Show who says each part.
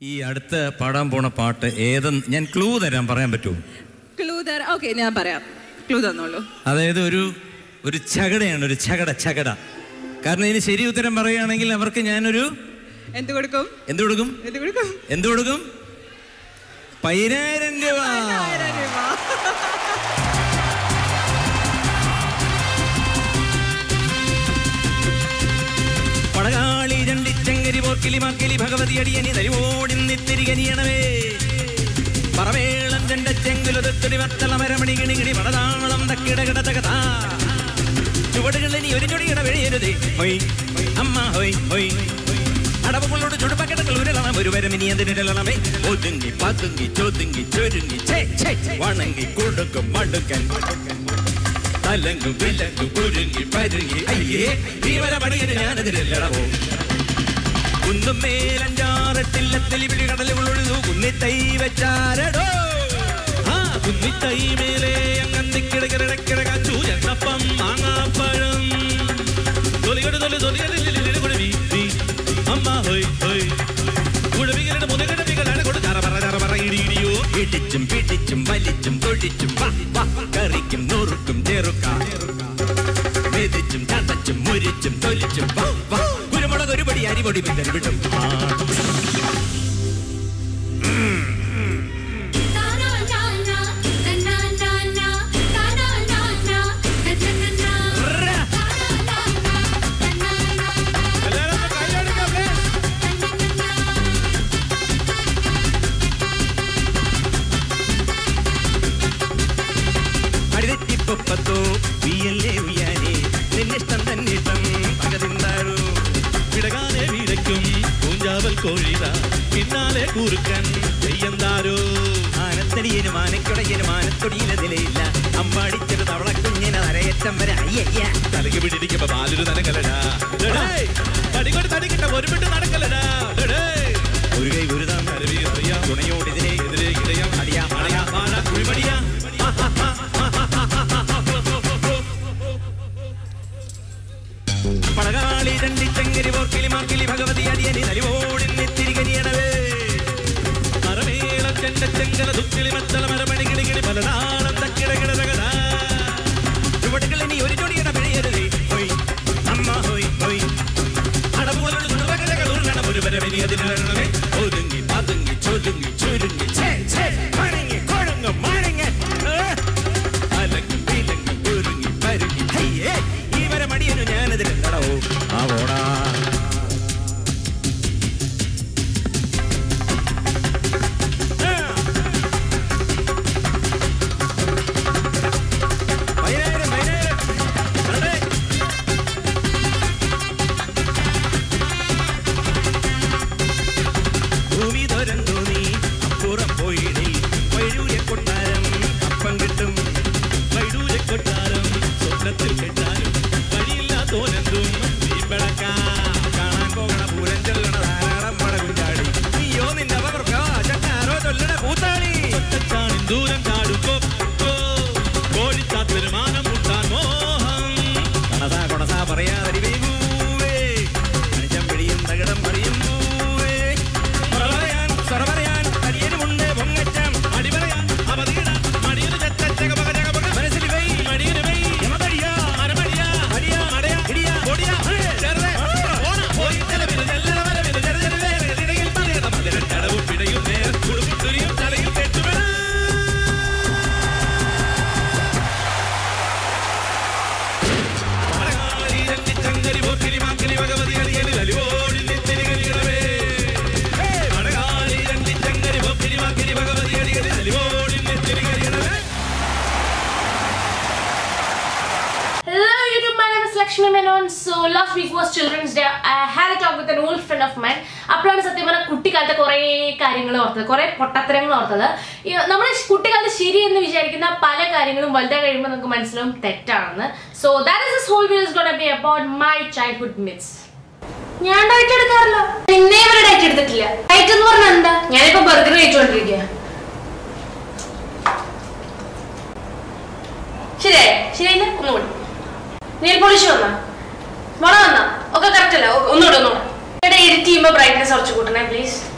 Speaker 1: ഈ അടുത്ത പാടാൻ പോണ പാട്ട് ഏതെന്ന് ഞാൻ ക്ലൂ തരാൻ പറയാൻ പറ്റുമോ?
Speaker 2: ക്ലൂ തരാം. ഓക്കെ, ഞാൻ പറയാം. ക്ലൂ തന്നോളൂ.
Speaker 1: അതായത് ഒരു ചകടയാണ്, ഒരു ചകട. കാരണം ഇതിന് ശരി ഉത്തരം പറയുകയാണെങ്കിൽ അവർക്ക് ഞാനൊരു
Speaker 2: എന്ത് കൊടുക്കും?
Speaker 1: 10,000 രൂപ. പടകാളി രണ്ടിച്ചങ്കരി പോർക്കിലി മാക്കിലി ഭഗവതി അടിയനി തരിവോടിന്നിത്തിരികനിയണവേ പറവേളം ചെണ്ടച്ചെങ്കിലൊതുത്തൊടി വത്തളമരമണി കിണികിണി പടതാളം തക്കിടകിടതകതാ ചുവടുകളിനി ഒരു ചൊടിയിട വെളിയരുതേ ഹൊയ് അമ്മ ഹൊയ് ഹൊയ് അടവുകളോട് ചുടുപ്പക്കിടകൾ ഉരുളണം ഒരു വരമിനി അതിനിടലണമേ ഒതുങ്ങി പതുങ്ങി ചൊതുങ്ങി ചൊരുങ്ങി വണങ്ങി കൊടുക്കും മടുക്കൻ തലങ്ങും വിലങ്ങും കുരുങ്ങി പരുങ്ങി അയ്യേ ജീവന പണിയത് ഞാനതിരല്ലടവോ കുന്നും മേലഞ്ചാറത്തില്ലത്തിൽ വിളി കടലുകളൊഴുതു കുന്നിത്തൈ വെച്ചാരടോ ആ കുന്നിത്തൈ മേലെ അങ്ങന്തിക്കിടകിടക്കിടകാച്ചു എണ്ണപ്പം മാങ്ങാപ്പഴം തൊലികട് തൊലി തൊലികളിൽ അമ്മ ഹോയ് ഹോയ് കുഴവികളുടെ മുതകടവികളാണ് കൊണ്ട് ചറപറ ഇടിയോ ഇടിച്ചും പിടിച്ചും വലിച്ചും തൊഴിച്ചും കറിക്കും നുറുക്കും ചെറുക്കാം മെതിച്ചും ചതച്ചും മുരിച്ചും തൊലിച്ചും കുരുമുളക് ഒരുപടി അരിപൊടി പിന്നൽ വിടും പ്പത്തോ വീയല്ലേ ഉയ്യാനേ നിന്നിഷ്ടം തന്നിഷ്ടം പകതിന്താരോ വിടകാനെ വീടയ്ക്കും പൂഞ്ചാവൽ കോഴിത പിന്നാലെ കൂറുക്കൻ ചെയ്യന്താരോ ആനത്തടിയനും ആനക്കുടയനും ആനത്തൊടിയിലെ നിലയില്ല അമ്പാടിച്ചൊരു തവളക്കുഞ്ഞിനെ അരയറ്റം വരെ അയ്യ തലക്ക് പിടിക്കുമ്പോ ബാലൊരു നനക്കലടാ തടികൊണ്ട് തടിക്കിട്ട ഒരുമിട്ട് നടക്കലടാ ഒരു കൈ ഒരു താം അറിയാം തുണയോടിതിരെ എതിരെ ഇടയാം അടിയാ അടയാ പാട കുഴിമടിയാ പടകാളി രണ്ടിച്ചങ്കരി പോർക്കിലി മാക്കിലി ഭഗവതി അടിയനി തലിവോടിന്നിത്തിരികനിയണവേ മറമേളം ചെണ്ടച്ചെങ്കല ദുക്കിളി മത്തള മരമണി കിളികിളി പലതാളം തക്കിടകിടതകതാ ചുവടുകളിനി ഒരു ചൊടിയിട പിഴയരുതേ ഹൊയ് അമ്മ ഹൊയ് ഹൊയ് അടവുകളോട് ചുടുപകടകൾ ഉരുളണം ഒരു വരവിനി അതിനിടണമേ ഒതുങ്ങി പതുങ്ങി ചൊതുങ്ങി ചുരുങ്ങി മണങ്ങി കൊഴുങ്ങും മണങ്ങി അലങ്ങി വിലങ്ങി കുരുങ്ങി പരുങ്ങി ഹയ്യേ ഈ വരമടിയനു ഞാനതിലെന്തടവോ ആ ഓടാ ഭൂമി തുരന്തോ നീ അപ്പുറം പോയിടേ വൈഡൂര്യ കൊട്ടാരം അപ്പം കിട്ടും വൈഡൂര്യ കൊട്ടാരം സ്വപ്നത്തിൽ കെട്ടാനും വഴിയില്ലാത്തോനെന്തും കാണാൻ പോകണ പൂരം ചൊല്ലണ ധാരാളം പടകുഞ്ചാടി നീയോ നിന്റെ പകർക്കോ ചക്കാരോ ചൊല്ലണ പൂത്താളി ഒറ്റച്ചാണി ദൂരം ചാടുമ്പോ കോഴിച്ചാത്തൊരു മാനം മുട്ടാൻ മോഹം കൊണസാ പറയാതരി വേഗൂവേ മനുഷ്യൻ പിടിയും തകിടം പറിയും പൂവേ സ്വറ പറയാൻ അടിയനുമുണ്ട് പൊങ്ങച്ചം അടി പറയാൻ അവതീടാൻ മടിയൊരു ചച്ചക മനസ്സിൽ വൈ മടിയൊരു വൈ യമതടിയാ അരമടിയാ അടിയാ അടയാ ഇടിയാ ഓടിയാ ചെറുതെ ഓണ പോയി ചെലവിന് ചെല്ലറ വരവിന് ചെറുതിടയിൽ പറയണം അതിന് ചടവും പിടയും നേർ കുടുക്കുത്തുരിയും തലയിൽ കെട്ടുവേണം ചങ്കരി പോക്കിലി മാക്കിലി Bhagavathi അടിയനി തലിവോടി നിത്തിരികളിടവേ
Speaker 3: Hello YouTube, my name is Lakshmi Menon. So last week was Children's Day. I had a talk with an old friend of mine. അപ്പോഴാണ് സത്യം പറഞ്ഞാൽ കുട്ടിക്കാലത്തെ കുറേ കാര്യങ്ങൾ ഓർത്തത്, കുറേ പൊട്ടത്തരങ്ങൾ ഓർത്തത്. നമ്മൾ കുട്ടിക്കാലത്ത് ശരി എന്ന് വിചാരിക്കുന്ന പല കാര്യങ്ങളും വലുതായി കഴിയുമ്പോൾ നമുക്ക് മനസ്സിലാവും തെറ്റാണെന്ന്. So that is this whole video is going to be about my childhood myths. ഞാൻ ഡയറ്റ് എടുക്കാറില്ല, ഇന്നേ വരെ ഡയറ്റ് എടുത്തിട്ടില്ല.